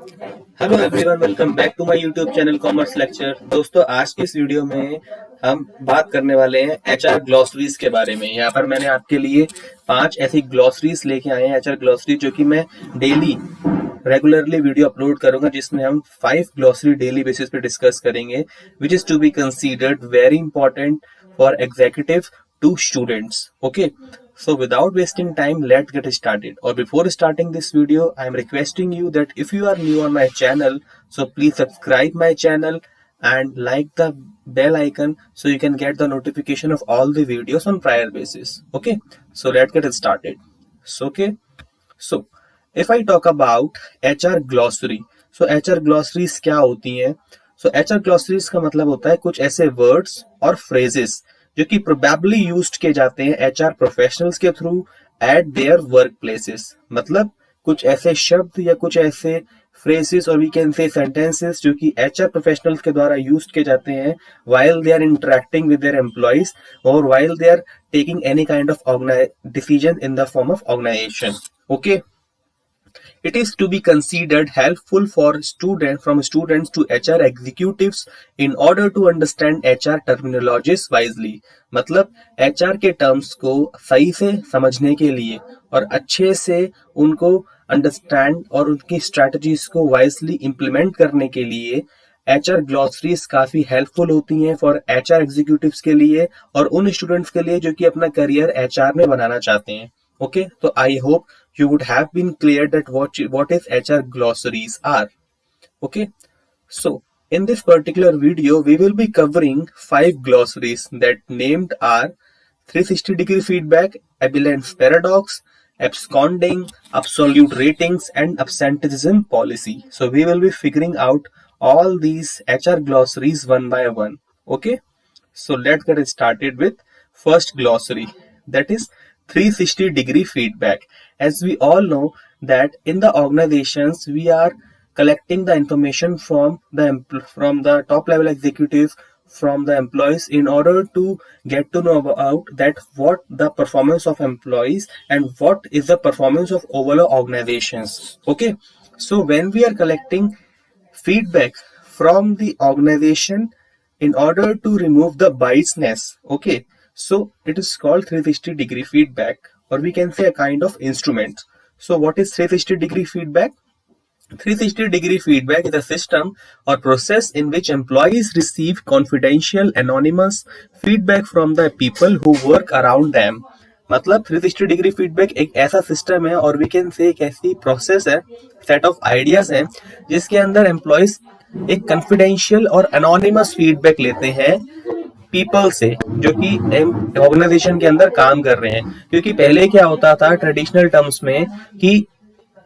Hello everyone, welcome back to my YouTube channel commerce lecture. दोस्तों, आज की इस वीडियो में हम बात करने वाले हैं एचआर ग्लॉसरीज के बारे में। यहाँ पर मैंने आपके लिए 5 ऐसी ग्लॉसरीज लेके आए हैं, एचआर ग्लॉसरी, जो कि मैं डेली रेगुलरली वीडियो अपलोड करूंगा, जिसमें हम 5 ग्लॉसरी डेली बेसिस पे डिस्कस करेंगे, which is to be considered very important for executive to students. Okay, so without wasting time, let's get started. Or before starting this video, I am requesting you that if you are new on my channel, so please subscribe my channel and like the bell icon so you can get the notification of all the videos on prior basis. Okay, so let's get started. So if I talk about HR glossary, so HR glossaries क्या होती हैं? So HR glossaries का मतलब होता है कुछ ऐसे words और phrases जो कि प्रोबेबली यूज्ड किए जाते हैं एचआर प्रोफेशनल्स के through eight their work places. मतलब कुछ ऐसे शब्द या कुछ ऐसे फ्रेजेस और वी कैन से सेंटेंसेस जो कि एचआर प्रोफेशनल्स के द्वारा यूज्ड किए जाते हैं while they are interacting with their employees और while they are taking any kind of decision in the form of organisation. Okay, it is to be considered helpful for students to HR executives in order to understand HR terminologies wisely। मतलब HR के terms को सही से समझने के लिए और अच्छे से उनको अंडरस्टैंड और उनकी स्ट्रेटजीज को वाइजली इम्प्लीमेंट करने के लिए HR ग्लॉसरीज काफी हेल्पफुल होती हैं फॉर HR एग्जीक्यूटिव्स के लिए और उन स्टूडेंट्स के लिए जो कि अपना करियर HR में बनाना चाहते हैं। ओके, तो I hope you would have been clear that what is HR glossaries are. Okay, so in this particular video we will be covering 5 glossaries that named are 360-degree feedback, Abeland's paradox, absconding, absolute ratings, and absenteeism policy. So we will be figuring out all these HR glossaries one by one. Okay, so let's get started with first glossary, that is 360-degree feedback. As we all know that in the organizations we are collecting the information from the top level executives, from the employees, in order to get to know about that what the performance of employees and what is the performance of overall organizations. Okay, so when we are collecting feedback from the organization in order to remove the biasness, okay, so it is called 360-degree feedback, or we can say a kind of instrument. So what is 360-degree feedback? 360-degree feedback is a system or process in which employees receive confidential, anonymous feedback from the people who work around them. मतलब 360 degree feedback एक ऐसा system है और we can say एक ऐसी process है, set of ideas है, जिसके अंदर एम्प्लॉयज एक कॉन्फिडेंशियल और एनोनिमस फीडबैक लेते हैं पीपल से जो कि ऑर्गेनाइजेशन के अंदर काम कर रहे हैं। क्योंकि पहले क्या होता था ट्रेडिशनल टर्म्स में कि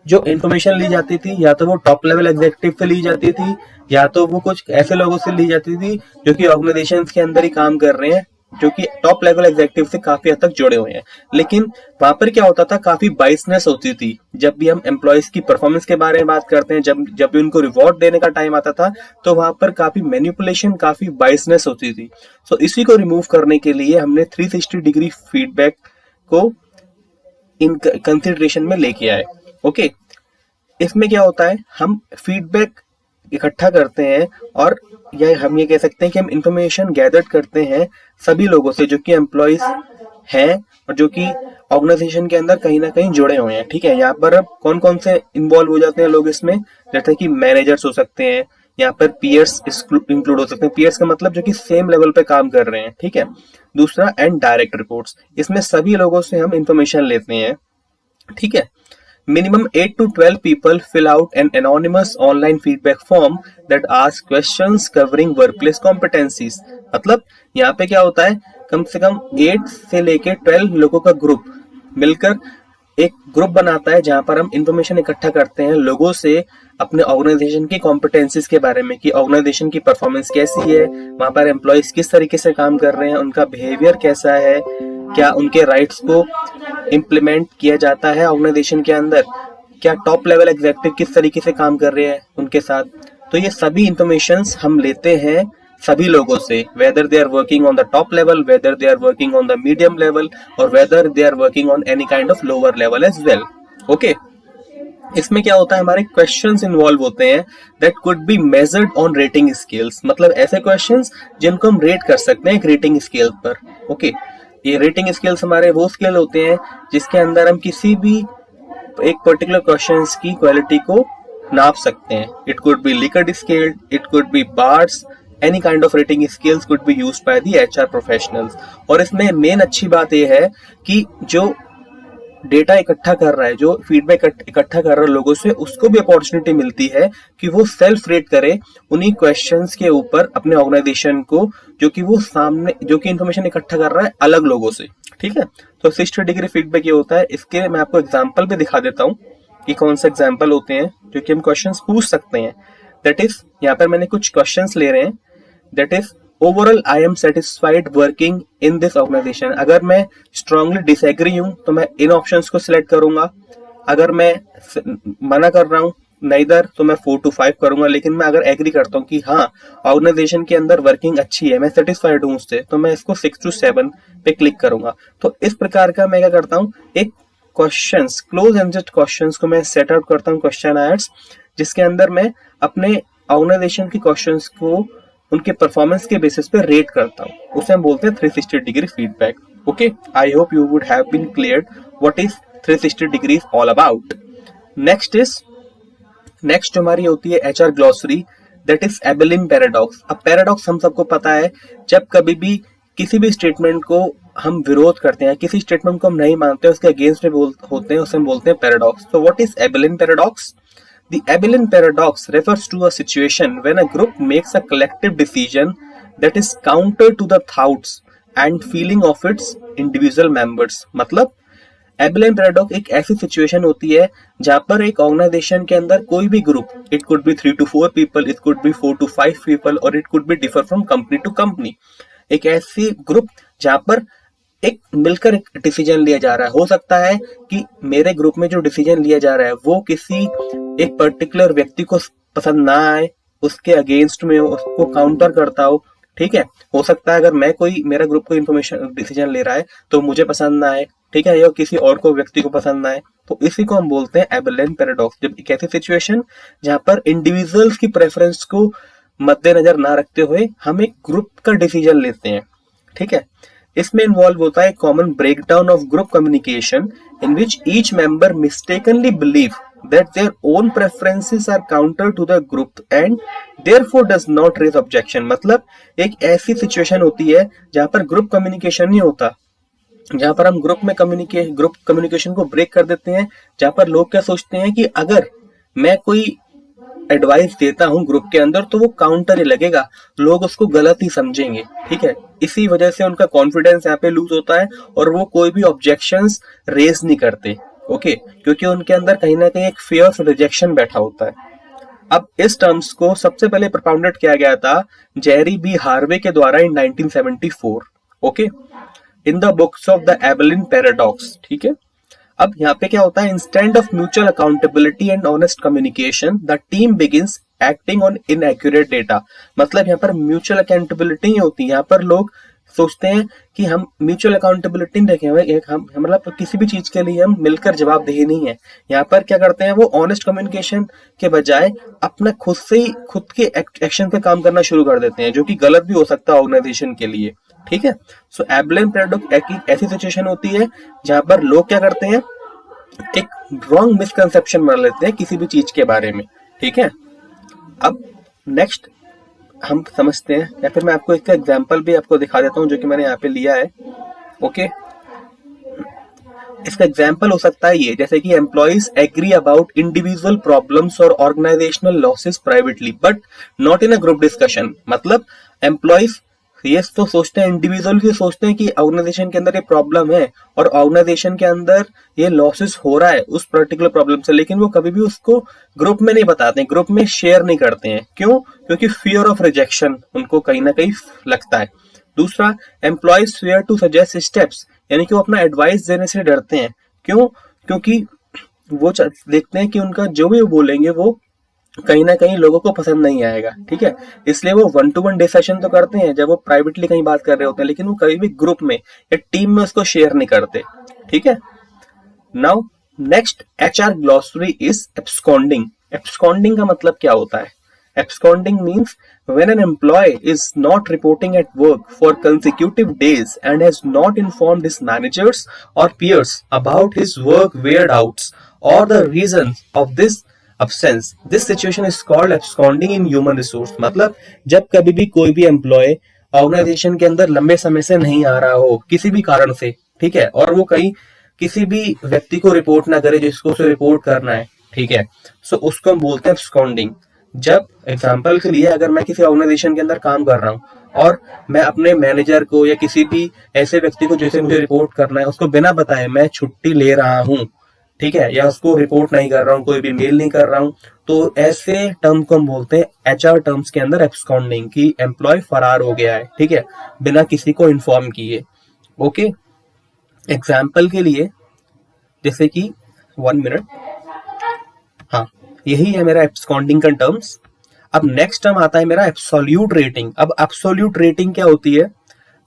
जो इन्फॉर्मेशन ली जाती थी या तो वो टॉप लेवल एग्जीक्यूटिव से ली जाती थी या तो वो कुछ ऐसे लोगों से ली जाती थी जो कि ऑर्गेनाइजेशन के अंदर ही काम कर रहे हैं, जो कि टॉप लेवल एग्जीक्यूटिव से काफी हद तक जुड़े हुए हैं। लेकिन वहां पर क्या होता था, काफी बाइसनेस होती थी। जब भी हम एम्प्लॉयज की परफॉर्मेंस के बारे में बात करते हैं, जब भी उनको रिवॉर्ड देने का टाइम आता था, तो वहां पर काफी मैनिपुलेशन, काफी बाइसनेस होती थी। सो इसी को रिमूव करने के लिए हमने 360 डिग्री फीडबैक को इन कंसिडरेशन में लेके आए। ओके, इसमें क्या होता है, हम फीडबैक इकट्ठा करते हैं और या हम ये कह सकते हैं कि हम इंफॉर्मेशन गैदर करते हैं सभी लोगों से जो कि एम्प्लॉयज हैं और जो कि ऑर्गेनाइजेशन के अंदर कहीं ना कहीं जुड़े हुए हैं। ठीक है, यहाँ पर अब कौन कौन से इन्वॉल्व हो जाते हैं लोग इसमें, जैसे कि मैनेजर्स हो सकते हैं, यहाँ पर पीयर्स इंक्लूड हो सकते हैं। पीयर्स का मतलब जो कि सेम लेवल पे काम कर रहे हैं। ठीक है, दूसरा एंड डायरेक्ट रिपोर्ट्स, इसमें सभी लोगों से हम इंफॉर्मेशन लेते हैं। ठीक है, minimum 8 to 12 people fill out an anonymous online feedback form that asks questions covering workplace competencies। मतलब यहाँ पे क्या होता है, कम से कम 8 से लेके 12 लोगों का ग्रुप मिलकर एक ग्रुप बनाता है जहां पर हम इंफॉर्मेशन इकट्ठा करते हैं लोगों से अपने ऑर्गेनाइजेशन की कॉम्पिटेंसीज के बारे में कि ऑर्गेनाइजेशन की परफॉर्मेंस कैसी है, वहां पर एम्प्लॉयज किस तरीके से काम कर रहे हैं, उनका बिहेवियर कैसा है, क्या उनके राइट्स को इम्प्लीमेंट किया जाता है ऑर्गेनाइजेशन के अंदर, क्या टॉप लेवल एग्जीक्यूटिव किस तरीके से काम कर रहे हैं उनके साथ। तो ये सभी इंफॉर्मेशन हम लेते हैं सभी लोगों से, whether they are working on the top level, whether they are working on the medium level, or whether they are working on any kind of lower level as well. Okay, इसमें क्या होता है, हमारे क्वेश्चंस इन्वॉल्व होते हैं that could be measured on rating scales, मतलब ऐसे questions जिनको हम रेट कर सकते हैं एक रेटिंग स्केल पर। ओके, ये रेटिंग स्केल्स हमारे वो स्केल होते हैं जिसके अंदर हम किसी भी एक पर्टिकुलर क्वेश्चंस की क्वालिटी को नाप सकते हैं। It could be Likert scale, it could B bars, any kind of rating scales could be used by the HR professionals. और इसमें मेन अच्छी बात यह है कि जो डेटा इकट्ठा कर रहा है, जो फीडबैक इकट्ठा कर रहा है लोगों से, उसको भी अपॉर्चुनिटी मिलती है कि वो सेल्फ रेट करे उन्हीं क्वेश्चंस के ऊपर अपने ऑर्गेनाइजेशन को, जो कि वो सामने जो कि इन्फॉर्मेशन इकट्ठा कर रहा है अलग लोगों से। ठीक है, तो 60 डिग्री फीडबैक ये होता है। इसके मैं आपको एग्जाम्पल भी दिखा देता हूँ कि कौन से एग्जाम्पल होते हैं जो कि हम क्वेश्चन पूछ सकते हैं। दैट इज, यहाँ पर मैंने कुछ क्वेश्चन ले रहे हैं। That is, overall I am satisfied working in this organisation. अगर मैं स्ट्रांगली डिसएग्री हूं तो मैं इन ऑप्शंस को सिलेक्ट करूंगा। अगर मैं मना कर रहा हूं नाइदर, तो मैं 4 to 5 करूंगा। लेकिन मैं अगर एग्री करता हूं कि हाँ ऑर्गेनाइजेशन के अंदर वर्किंग अच्छी है, मैं सेटिस्फाइड हूं उससे, तो मैं इसको 6 to 7 पे क्लिक करूंगा। तो इस प्रकार का मैं क्या करता हूँ, एक क्वेश्चंस, क्लोज एंडेड क्वेश्चंस को मैं सेट आउट करता हूँ क्वेश्चन आयर्स, जिसके अंदर मैं अपने ऑर्गेनाइजेशन के क्वेश्चंस को उनके परफॉर्मेंस के बेसिस पे रेट करता हूँ। उसे हम बोलते हैं 360 degree feedback. Okay, I hope you would have been clear what is 360 degree all about. Next जो हमारी होती है HR glossary, that is Abilene paradox. अब पैराडॉक्स हम सबको पता है, जब कभी भी किसी भी स्टेटमेंट को हम विरोध करते हैं, किसी स्टेटमेंट को हम नहीं मानते, उसके अगेंस्ट में होते हैं, उसे हम बोलते हैं पैराडॉक्स। तो what is Abilene paradox? The Abelian paradox refers to a situation when a group makes a collective decision that is counter to the thoughts and feeling of its individual members। मतलब Abelian paradox एक ऐसी situation होती है जहां पर एक organisation के अंदर कोई भी group, it could be 3 to 4 people, it could be 4 to 5 people, और it could be differ from company to company, एक ऐसी ग्रुप जहां पर एक मिलकर एक डिसीजन लिया जा रहा है। हो सकता है कि मेरे ग्रुप में जो डिसीजन लिया जा रहा है वो किसी एक पर्टिकुलर व्यक्ति को पसंद ना आए, उसके अगेंस्ट में उसको काउंटर करता हो। ठीक है, हो सकता है अगर मैं कोई, मेरा ग्रुप कोई इन्फॉर्मेशन डिसीजन ले रहा है तो मुझे पसंद ना आए, ठीक है, या किसी और को व्यक्ति को पसंद ना आए, तो इसी को हम बोलते हैं एबेलियन पैराडॉक्स। जब एक ऐसी सिचुएशन जहां पर इंडिविजुअल्स की प्रेफरेंस को मद्देनजर ना रखते हुए हम एक ग्रुप का डिसीजन लेते हैं। ठीक है, इसमें इन्वॉल्व होता है common breakdown of group communication in which each member mistakenly believe that their own preferences are counter to the group and therefore does not raise objection। मतलब एक ऐसी सिचुएशन होती है जहां पर ग्रुप कम्युनिकेशन नहीं होता, जहां पर हम ग्रुप कम्युनिकेशन को ब्रेक कर देते हैं, जहां पर लोग क्या सोचते हैं कि अगर मैं कोई एडवाइस देता हूं ग्रुप के अंदर तो वो काउंटर ही लगेगा, लोग उसको गलत ही समझेंगे। ठीक है, इसी वजह से उनका कॉन्फिडेंस यहाँ पे लूज होता है और वो कोई भी ऑब्जेक्शंस रेज नहीं करते। ओके, क्योंकि उनके अंदर कहीं ना कहीं एक फियर ऑफ रिजेक्शन बैठा होता है। अब इस टर्म्स को सबसे पहले प्रोपाउंडेड किया गया था जेरी बी हार्वे के द्वारा in 1974। Okay, in the books of the Abilene paradox. ठीक है, अब यहाँ पे क्या होता है, instead of mutual accountability and honest communication the team begins acting on inaccurate data. मतलब यहाँ पर म्यूचुअल अकाउंटेबिलिटी नहीं होती, यहाँ पर लोग सोचते हैं कि हम म्यूचुअल अकाउंटेबिलिटी नहीं रखेंगे, हम मतलब किसी भी चीज के लिए हम मिलकर जवाबदेही नहीं है। यहाँ पर क्या करते हैं, वो ऑनेस्ट कम्युनिकेशन के बजाय अपना खुद के एक्शन पे काम करना शुरू कर देते हैं, जो कि गलत भी हो सकता है ऑर्गेनाइजेशन के लिए। ठीक है, सो एबेलियन पैराडॉक्स एक ऐसी सिचुएशन होती है जहां पर लोग क्या करते हैं, एक रॉन्ग मिसकंसेप्शन बना लेते हैं किसी भी चीज के बारे में। ठीक है, अब नेक्स्ट हम समझते हैं, या फिर मैं आपको इसका एग्जांपल भी आपको दिखा देता हूं जो कि मैंने यहाँ पे लिया है। ओके, इसका एग्जांपल हो सकता है ये, जैसे कि employees agree about individual problems और organisational losses privately but not in a group discussion. मतलब एम्प्लॉइज ये तो सोचते हैं, इंडिविजुअली सोचते हैं कि ऑर्गेनाइजेशन के अंदर ये प्रॉब्लम है और ऑर्गेनाइजेशन के अंदर ये लॉसेस हो रहा है उस पर्टिकुलर प्रॉब्लम से, लेकिन वो कभी भी उसको ग्रुप में नहीं बताते, ग्रुप में शेयर नहीं करते हैं। क्यों? क्योंकि फियर ऑफ रिजेक्शन उनको कहीं ना कहीं लगता है। दूसरा, employees fair to suggest steps, यानी कि वो अपना एडवाइस देने से डरते हैं। क्यों? क्योंकि वो देखते हैं कि उनका जो भी वो बोलेंगे वो कहीं ना कहीं लोगों को पसंद नहीं आएगा। ठीक है, इसलिए वो 1-to-1 डिस्कशन तो करते हैं जब वो प्राइवेटली कहीं बात कर रहे होते हैं, लेकिन वो कभी भी ग्रुप में या टीम में उसको शेयर नहीं करते। ठीक है, now next HR glossary is absconding. Absconding का मतलब क्या होता है? Absconding means when an employee is not reporting at work for consecutive days and has not informed his managers or peers about his work whereabouts or the reasons of this absence. This situation is called absconding in human resource. मतलब जब कभी भी कोई भी employ organisation के अंदर लंबे समय से नहीं आ रहा हो किसी भी कारण से, ठीक है, और वो कहीं किसी भी व्यक्ति को रिपोर्ट ना करे जिसको उसे रिपोर्ट करना है, ठीक है, सो उसको हम बोलते हैं absconding। जब एग्जाम्पल के लिए अगर मैं किसी ऑर्गेनाइजेशन के अंदर काम कर रहा हूं और मैं अपने मैनेजर को या किसी भी ऐसे व्यक्ति को जैसे मुझे रिपोर्ट करना है उसको बिना बताए मैं छुट्टी ले रहा हूं, ठीक है, या उसको रिपोर्ट नहीं कर रहा हूं, कोई भी मेल नहीं कर रहा हूं, तो ऐसे टर्म को हम बोलते हैं एचआर टर्म्स के अंदर एब्सकॉन्डिंग, की एम्प्लॉय फरार हो गया है, ठीक है, बिना किसी को इन्फॉर्म किए। ओके, एग्जाम्पल के लिए जैसे कि 1 मिनट, हाँ, यही है मेरा एब्सकॉन्डिंग का टर्म्स। अब नेक्स्ट टर्म आता है मेरा एब्सोल्यूट रेटिंग। अब एब्सोल्यूट रेटिंग क्या होती है?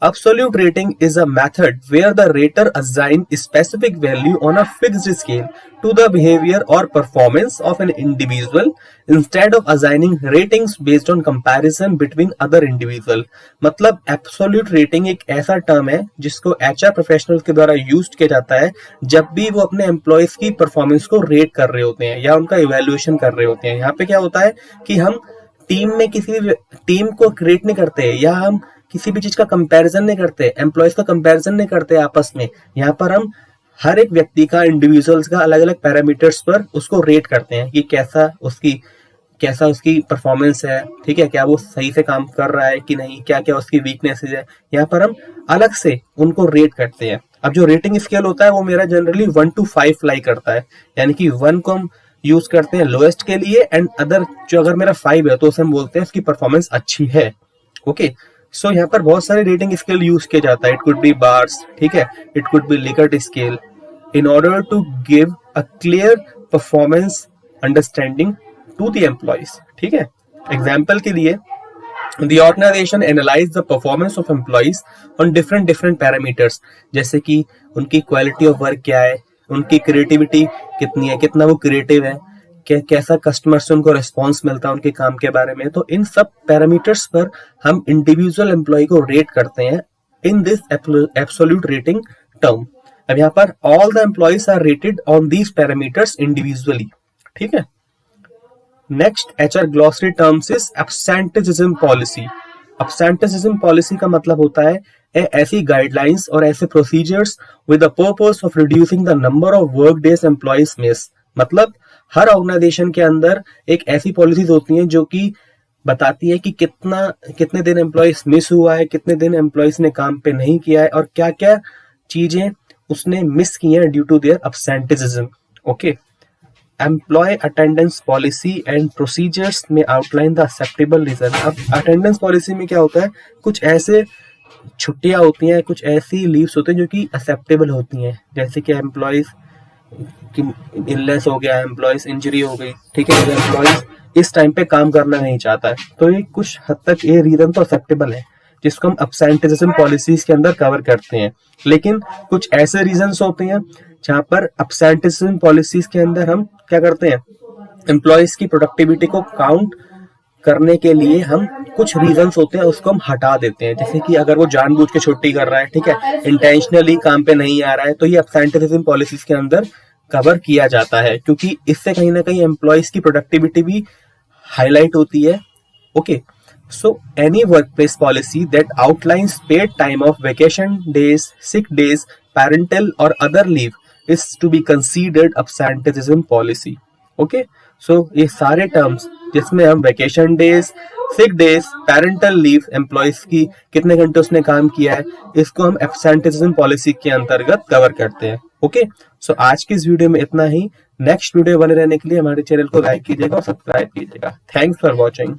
Absolute rating is a method where the rater assigns a specific value on a fixed scale to the behavior or performance of an individual instead of assigning ratings based on comparison between other individual। मतलब absolute rating एक ऐसा term है जिसको HR professionals के द्वारा use किया जाता है जब भी वो अपने एम्प्लॉयज की परफॉर्मेंस को रेट कर रहे होते हैं या उनका इवेल्युएशन कर रहे होते हैं। यहाँ पे क्या होता है कि हम टीम में किसी भी टीम को रेट नहीं करते या हम किसी भी चीज का कंपैरिजन नहीं करते, एम्प्लॉयज का कंपैरिजन नहीं करते आपस में। यहाँ पर हम हर एक व्यक्ति का, इंडिविजुअल्स का अलग अलग पैरामीटर्स पर उसको रेट करते हैं कि कैसा उसकी परफॉर्मेंस है, ठीक है, क्या वो सही से काम कर रहा है कि नहीं, क्या क्या उसकी वीकनेसेस है। यहाँ पर हम अलग से उनको रेट करते हैं। अब जो रेटिंग स्केल होता है वो मेरा जनरली 1 to 5 लाई करता है, यानी कि 1 को हम यूज करते हैं लोएस्ट के लिए एंड अदर जो अगर मेरा 5 है तो उसे हम बोलते हैं उसकी परफॉर्मेंस अच्छी है। ओके, सो यहाँ पर बहुत सारे रेटिंग स्केल यूज किया जाता है। इट कुड बी बार्स, ठीक है, it could be Likert scale in order to give a clear performance understanding to the employees, ठीक है। एग्जाम्पल के लिए The organization analyze the performance of employees on different parameters, जैसे कि उनकी quality of work क्या है, उनकी क्रिएटिविटी कितनी है, कितना वो क्रिएटिव है, कैसा कस्टमर से उनको रिस्पॉन्स मिलता है उनके काम के बारे में। तो इन सब पैरामीटर्स पर हम इंडिविजुअल एम्प्लॉय को रेट करते हैं in this absolute rating term. अब यहाँ पर all the employees are rated on these parameters individually, ठीक है। Next HR glossary terms is absenteeism policy. Absenteeism policy का मतलब होता है ऐसी गाइडलाइंस और ऐसे procedures with the purpose of reducing the number of work days employees miss. मतलब हर ऑर्गेनाइजेशन के अंदर एक ऐसी पॉलिसीज होती हैं जो कि बताती है कि कितने दिन एम्प्लॉयज मिस हुआ है, कितने दिन एम्प्लॉयज ने काम पे नहीं किया है और क्या क्या चीजें उसने मिस की हैं due to their absenteeism. Okay, employee attendance policy and procedures में आउटलाइन द एक्सेप्टेबल रीजन। अब अटेंडेंस पॉलिसी में क्या होता है, कुछ ऐसे छुट्टियां होती हैं, कुछ ऐसी लीव्स होती हैं जो कि एक्सेप्टेबल होती हैं, जैसे कि एम्प्लॉयज कि इलनेस हो गया, एम्प्लॉयज इंजरी हो गई, ठीक है, एम्प्लॉयज इस टाइम पे काम करना नहीं चाहता है, तो ये कुछ हद तक ये रीजन तो एक्सेप्टेबल है जिसको हम एब्सेंटेजिज्म पॉलिसीज के अंदर कवर करते हैं। लेकिन कुछ ऐसे रीजंस होते हैं जहां पर एब्सेंटेजिज्म पॉलिसीज के अंदर हम क्या करते हैं, एम्प्लॉयज की प्रोडक्टिविटी को काउंट करने के लिए हम कुछ रीजंस होते हैं उसको हम हटा देते हैं। जैसे कि अगर वो जानबूझ के छुट्टी कर रहा है, ठीक है, इंटेंशनली काम पे नहीं आ रहा है, तो ये एब्सेंटेजिज्म पॉलिसीज के अंदर कवर किया जाता है, क्योंकि इससे कहीं ना कहीं एम्प्लॉयज की प्रोडक्टिविटी भी हाईलाइट होती है। Okay, so any workplace policy that outlines paid time off vacation days, sick days, parental और other leave is to be considered absenteeism policy. Okay, so ये सारे टर्म्स जिसमें हम vacation days, sick days, parental leave, employees की कितने घंटे उसने काम किया है, इसको हम एब्सेंटेजिज्म पॉलिसी के अंतर्गत कवर करते हैं। ओके, सो आज की इस वीडियो में इतना ही। नेक्स्ट वीडियो बने रहने के लिए हमारे चैनल को लाइक कीजिएगा और सब्सक्राइब कीजिएगा। Thanks for watching.